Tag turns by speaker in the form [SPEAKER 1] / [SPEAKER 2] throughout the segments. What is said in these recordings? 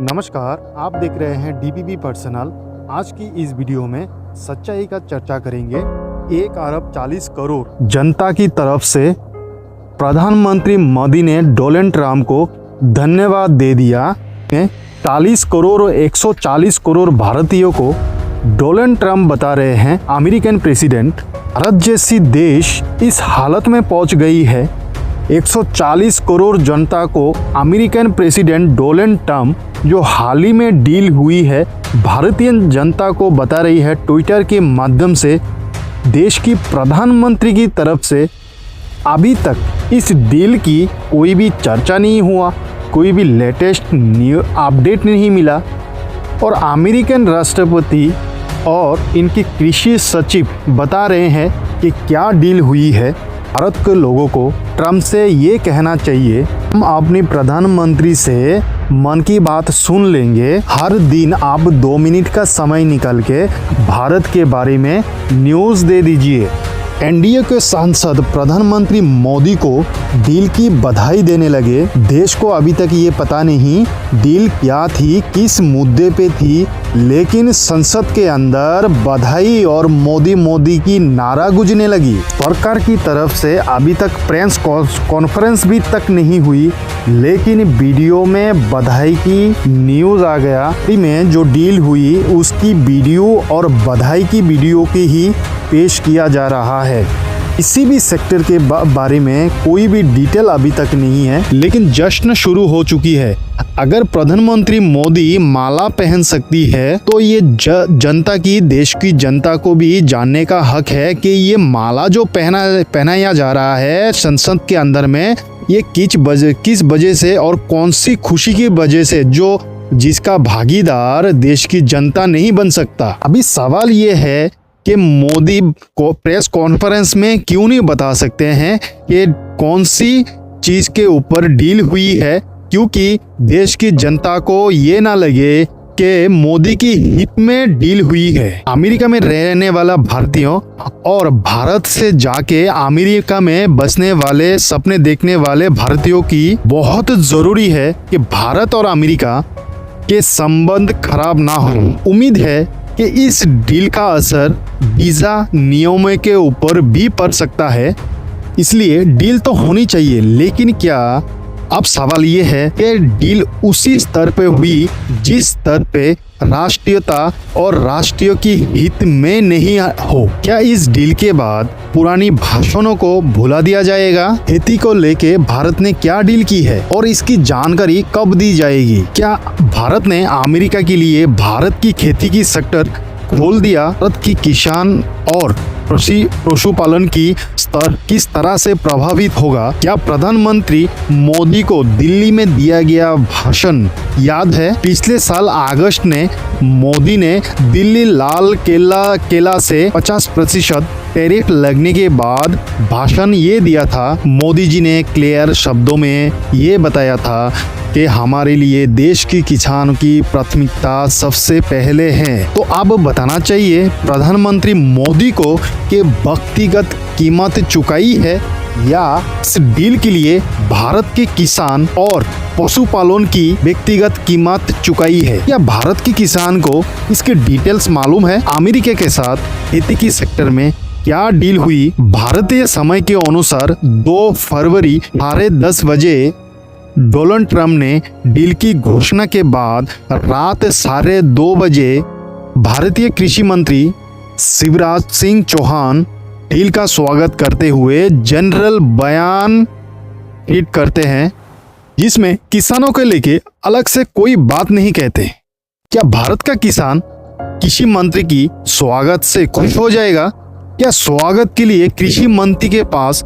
[SPEAKER 1] नमस्कार, आप देख रहे हैं डीबीबी पर्सनल। आज की इस वीडियो में सच्चाई का चर्चा करेंगे। 1 अरब 40 करोड़ जनता की तरफ से प्रधानमंत्री मोदी ने डोनाल्ड ट्रंप को धन्यवाद दे दिया। 40 करोड़ और 140 करोड़ भारतीयों को डोनाल्ड ट्रंप बता रहे हैं अमेरिकन प्रेसिडेंट। भारत जैसी देश इस हालत में पहुंच गई है। 140 करोड़ जनता को अमेरिकन प्रेसिडेंट डोनाल्ड ट्रंप जो हाल ही में डील हुई है भारतीय जनता को बता रही है ट्विटर के माध्यम से। देश की प्रधानमंत्री की तरफ से अभी तक इस डील की कोई भी चर्चा नहीं हुआ, कोई भी लेटेस्ट न्यू अपडेट नहीं मिला। और अमेरिकन राष्ट्रपति और इनके कृषि सचिव बता रहे हैं कि क्या डील हुई है। भारत के लोगों को ट्रंप से ये कहना चाहिए, हम अपने प्रधानमंत्री से मन की बात सुन लेंगे। हर दिन आप 2 मिनट का समय निकाल के भारत के बारे में न्यूज़ दे दीजिए। एनडीए के सांसद प्रधानमंत्री मोदी को डील की बधाई देने लगे। देश को अभी तक ये पता नहीं डील क्या थी, किस मुद्दे पे थी, लेकिन संसद के अंदर बधाई और मोदी की नारा गूंजने लगी। सरकार की तरफ से अभी तक प्रेस कॉन्फ्रेंस भी तक नहीं हुई, लेकिन वीडियो में बधाई की न्यूज़ आ गया। में जो डील हुई उसकी वीडियो और बधाई की वीडियो की ही पेश किया जा रहा है। किसी भी सेक्टर के बारे में कोई भी डिटेल अभी तक नहीं है, लेकिन जश्न शुरू हो चुकी है। अगर प्रधानमंत्री मोदी माला पहन सकती है तो ये जनता की, देश की जनता को भी जानने का हक है कि ये माला जो पहनाया जा रहा है संसद के अंदर में, ये किस वजह से और कौन सी खुशी की वजह से, जो जिसका भागीदार देश की जनता नहीं बन सकता। अभी सवाल ये है कि मोदी को प्रेस कॉन्फ्रेंस में क्यों नहीं बता सकते हैं कि कौन सी चीज के ऊपर डील हुई है, क्योंकि देश की जनता को ये ना लगे कि मोदी की हित में डील हुई है। अमेरिका में रहने वाला भारतीयों और भारत से जाके अमेरिका में बसने वाले, सपने देखने वाले भारतीयों की बहुत जरूरी है कि भारत और अमेरिका के संबंध खराब ना हो। उम्मीद है कि इस डील का असर वीजा नियमों के ऊपर भी पड़ सकता है, इसलिए डील तो होनी चाहिए। लेकिन क्या, अब सवाल ये है कि डील उसी स्तर पे हुई जिस स्तर पे राष्ट्रीयता और राष्ट्रीय की हित में नहीं हो। क्या इस डील के बाद पुरानी भाषणों को भुला दिया जाएगा? खेती को लेके भारत ने क्या डील की है और इसकी जानकारी कब दी जाएगी? क्या भारत ने अमेरिका के लिए भारत की खेती की सेक्टर खोल दिया? भारत की किसान और पशुपालन की स्तर किस तरह से प्रभावित होगा? क्या प्रधानमंत्री मोदी को दिल्ली में दिया गया भाषण याद है? पिछले साल अगस्त में मोदी ने दिल्ली लाल किला से 50% टैरिफ लगने के बाद भाषण ये दिया था। मोदी जी ने क्लियर शब्दों में ये बताया था कि हमारे लिए देश की किसान की प्राथमिकता सबसे पहले है। तो अब बताना चाहिए प्रधानमंत्री मोदी को कि व्यक्तिगत कीमत चुकाई है या इस डील के लिए भारत के किसान और पशुपालन की व्यक्तिगत कीमत चुकाई है, या भारत के किसान को इसके डिटेल्स मालूम है? अमेरिका के साथ खेती की सेक्टर में क्या डील हुई? भारतीय समय के अनुसार 2 फरवरी 10:30 बजे डोनाल्ड ट्रंप ने डील की घोषणा के बाद रात 2:30 बजे भारतीय कृषि मंत्री शिवराज सिंह चौहान डील का स्वागत करते हुए जनरल बयान ट्वीट करते हैं, जिसमें किसानों के लेके अलग से कोई बात नहीं कहते। क्या भारत का किसान कृषि मंत्री की स्वागत से खुश हो जाएगा? क्या स्वागत के लिए कृषि मंत्री के पास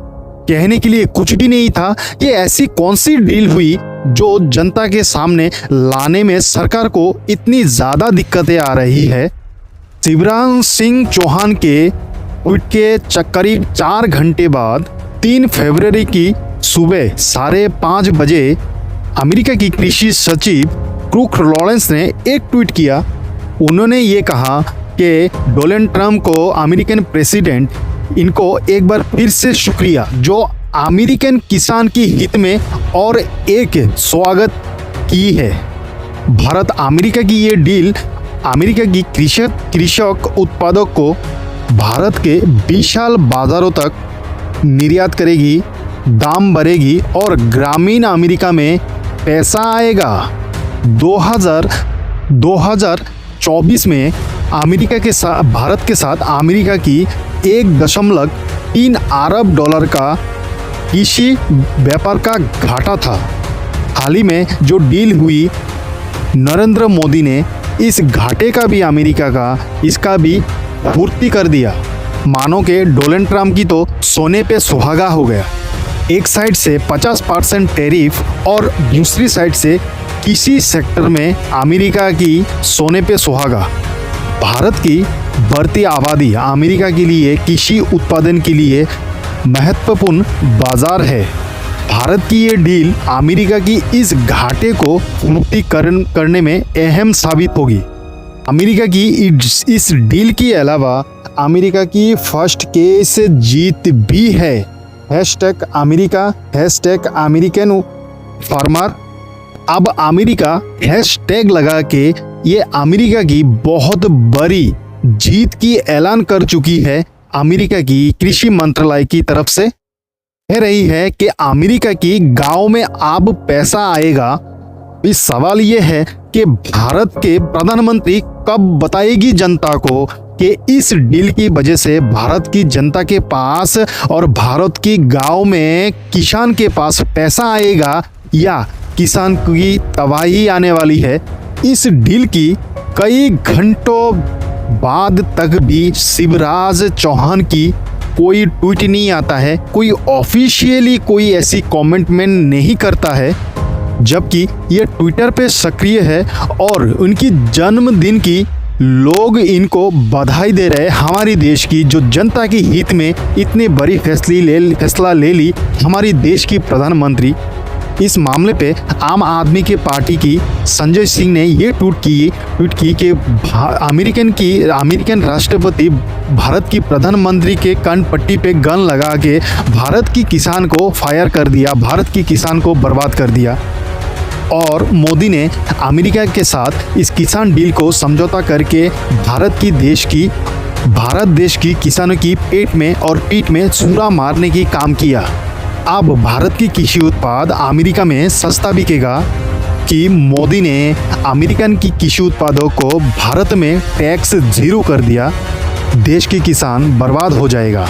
[SPEAKER 1] कहने के लिए कुछ भी नहीं था? ये ऐसी कौन सी डील हुई जो जनता के सामने लाने में सरकार को इतनी ज्यादा दिक्कतें आ रही है? शिवराज सिंह चौहान के ट्वीट के करीब 4 घंटे बाद 3 फरवरी की सुबह 5:30 बजे अमेरिका की कृषि सचिव क्रूक लॉरेंस ने एक ट्वीट किया। उन्होंने ये कहा कि डोनाल्ड ट्रंप को अमेरिकन प्रेसिडेंट इनको एक बार फिर से शुक्रिया, जो अमेरिकन किसान की हित में और एक स्वागत की है। भारत अमेरिका की ये डील अमेरिका की कृषक उत्पादों को भारत के विशाल बाजारों तक निर्यात करेगी, दाम बढ़ेगी और ग्रामीण अमेरिका में पैसा आएगा। 2024 में अमेरिका के साथ भारत के साथ अमेरिका की 1.3 अरब डॉलर का कृषि व्यापार का घाटा था। हाल ही में जो डील हुई, नरेंद्र मोदी ने इस घाटे का भी अमेरिका का इसका भी पूर्ति कर दिया। मानो के डोनाल्ड ट्रंप की तो सोने पे सुहागा हो गया। एक साइड से 50% टैरिफ और दूसरी साइड से किसी सेक्टर में अमेरिका की सोने पे सुहागा। भारत की बढ़ती आबादी अमेरिका के लिए कृषि उत्पादन के लिए महत्वपूर्ण बाजार है। भारत की ये डील अमेरिका की इस घाटे को पूर्ति करने में अहम साबित होगी। अमेरिका की इस डील के अलावा अमेरिका की फर्स्ट केस जीत भी है। #America #American farmer. अब अमेरिका हैशटैग लगा के ये अमेरिका की बहुत बड़ी जीत की ऐलान कर चुकी है। अमेरिका की कृषि मंत्रालय की तरफ से कह रही है कि अमेरिका की गांव में अब पैसा आएगा। इस सवाल ये है कि भारत के प्रधानमंत्री कब बताएगी जनता को कि इस डील की वजह से भारत की जनता के पास और भारत की गांव में किसान के पास पैसा आएगा या किसान की तबाही आने वाली है। इस डील की कई घंटों बाद तक भी शिवराज चौहान की कोई ट्वीट नहीं आता है, कोई ऑफिशियली कोई ऐसी कमेंटमेंट नहीं करता है, जबकि ये ट्विटर पे सक्रिय है और उनकी जन्मदिन की लोग इनको बधाई दे रहे हैं। हमारी देश की जो जनता की हित में इतनी बड़ी फैसला ले ली हमारी देश की प्रधानमंत्री। इस मामले पे आम आदमी के पार्टी की संजय सिंह ने ये ट्वीट की कि अमेरिकन राष्ट्रपति भारत की प्रधानमंत्री के कान पट्टी पे गन लगा के भारत की किसान को फायर कर दिया, भारत की किसान को बर्बाद कर दिया। और मोदी ने अमेरिका के साथ इस किसान डील को समझौता करके भारत देश की किसानों की पेट में और पीठ में छुरा मारने की काम किया। अब भारत की कृषि उत्पाद अमेरिका में सस्ता बिकेगा कि मोदी ने अमेरिकन की कृषि उत्पादों को भारत में टैक्स 0 कर दिया, देश के किसान बर्बाद हो जाएगा।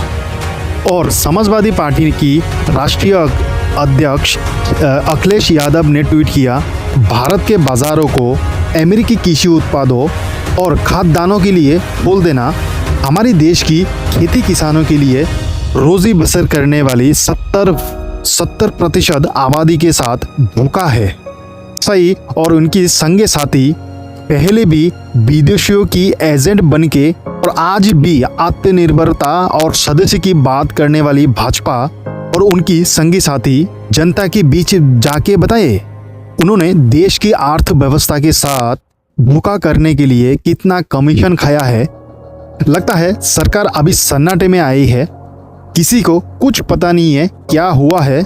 [SPEAKER 1] और समाजवादी पार्टी की राष्ट्रीय अध्यक्ष अखिलेश यादव ने ट्वीट किया, भारत के बाज़ारों को अमेरिकी कृषि उत्पादों और खाद्यान्नों के लिए खोल देना हमारे देश की खेती किसानों के लिए रोजी बसर करने वाली 70% आबादी के साथ धोखा है। सही और उनकी संगे साथी पहले भी विदेशियों की एजेंट बनके और आज भी आत्मनिर्भरता और स्वदेशी की बात करने वाली भाजपा और उनकी संगी साथी जनता के बीच जाके बताए उन्होंने देश की अर्थव्यवस्था के साथ धोखा करने के लिए कितना कमीशन खाया है। लगता है सरकार अभी सन्नाटे में आई है, किसी को कुछ पता नहीं है क्या हुआ है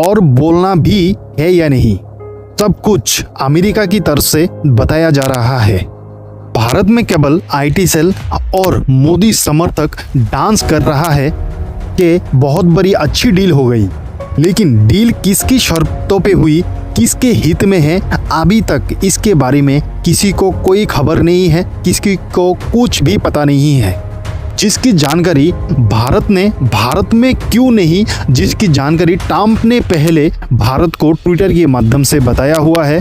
[SPEAKER 1] और बोलना भी है या नहीं। सब कुछ अमेरिका की तरफ से बताया जा रहा है। भारत में केवल IT सेल और मोदी समर्थक डांस कर रहा है कि बहुत बड़ी अच्छी डील हो गई, लेकिन डील किसकी शर्तों पे हुई, किसके हित में है, अभी तक इसके बारे में किसी को कोई खबर नहीं है, किसी को कुछ भी पता नहीं है। जिसकी जानकारी भारत में क्यों नहीं, जिसकी जानकारी ट्रंप ने पहले भारत को ट्विटर के माध्यम से बताया हुआ है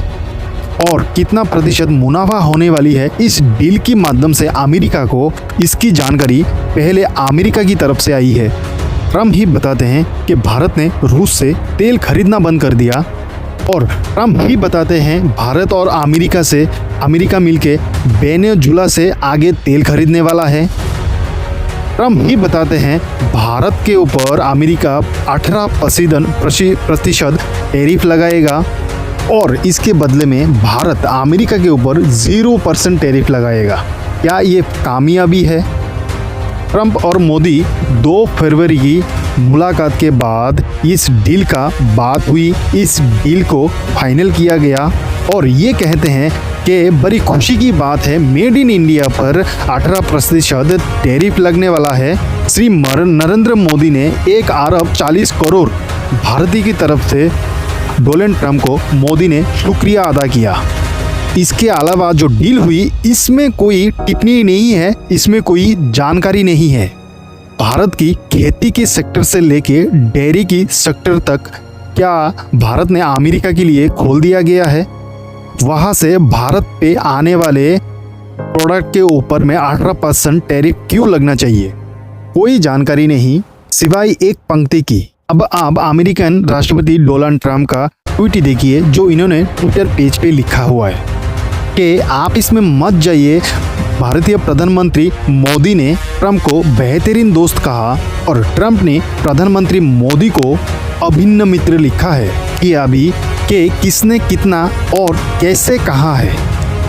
[SPEAKER 1] और कितना प्रतिशत मुनाफा होने वाली है इस डील के माध्यम से अमेरिका को, इसकी जानकारी पहले अमेरिका की तरफ से आई है। ट्रंप ही बताते हैं कि भारत ने रूस से तेल खरीदना बंद कर दिया और ट्रंप ही बताते हैं भारत और अमेरिका मिलके वेनेजुएला से आगे तेल खरीदने वाला है। ट्रंप ही बताते हैं भारत के ऊपर अमेरिका 18% टैरिफ लगाएगा और इसके बदले में भारत अमेरिका के ऊपर 0% टैरिफ लगाएगा। क्या ये कामयाबी है? ट्रंप और मोदी 2 फरवरी की मुलाकात के बाद इस डील का बात हुई, इस डील को फाइनल किया गया और ये कहते हैं कि बड़ी खुशी की बात है, मेड इन इंडिया पर 18% टैरिफ लगने वाला है। श्री नरेंद्र मोदी ने 1 अरब 40 करोड़ भारतीय की तरफ से डोनाल्ड ट्रंप को मोदी ने शुक्रिया अदा किया। इसके अलावा जो डील हुई इसमें कोई टिप्पणी नहीं है, इसमें कोई जानकारी नहीं है। भारत की खेती के सेक्टर से लेके डेयरी की सेक्टर तक क्या भारत ने अमेरिका के लिए खोल दिया गया है? वहाँ से भारत पे आने वाले प्रोडक्ट के ऊपर में 18% टैरिफ क्यों लगना चाहिए? कोई जानकारी नहीं सिवाय एक पंक्ति की। अब आप अमेरिकन राष्ट्रपति डोनाल्ड ट्रंप का ट्वीट देखिए जो इन्होंने ट्विटर पेज पे लिखा हुआ है कि आप इसमें मत जाइए। भारतीय प्रधानमंत्री मोदी ने ट्रंप को बेहतरीन दोस्त कहा और ट्रंप ने प्रधानमंत्री मोदी को अभिन्न मित्र लिखा है कि अभी कि किसने कितना और कैसे कहा है।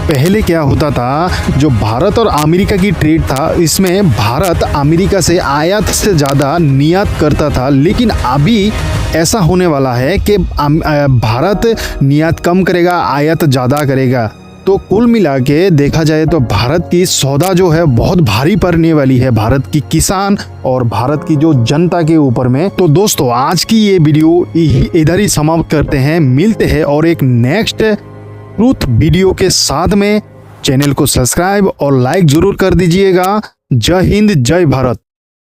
[SPEAKER 1] पहले क्या होता था, जो भारत और अमेरिका की ट्रेड था इसमें भारत अमेरिका से आयात से ज़्यादा निर्यात करता था, लेकिन अभी ऐसा होने वाला है कि भारत निर्यात कम करेगा, आयात ज़्यादा करेगा। तो कुल मिला के देखा जाए तो भारत की सौदा जो है बहुत भारी पड़ने वाली है भारत की किसान और भारत की जो जनता के ऊपर में। तो दोस्तों आज की ये वीडियो इधर ही समाप्त करते हैं, मिलते हैं और एक नेक्स्ट ट्रूथ वीडियो के साथ में। चैनल को सब्सक्राइब और लाइक जरूर कर दीजिएगा। जय हिंद, जय भारत।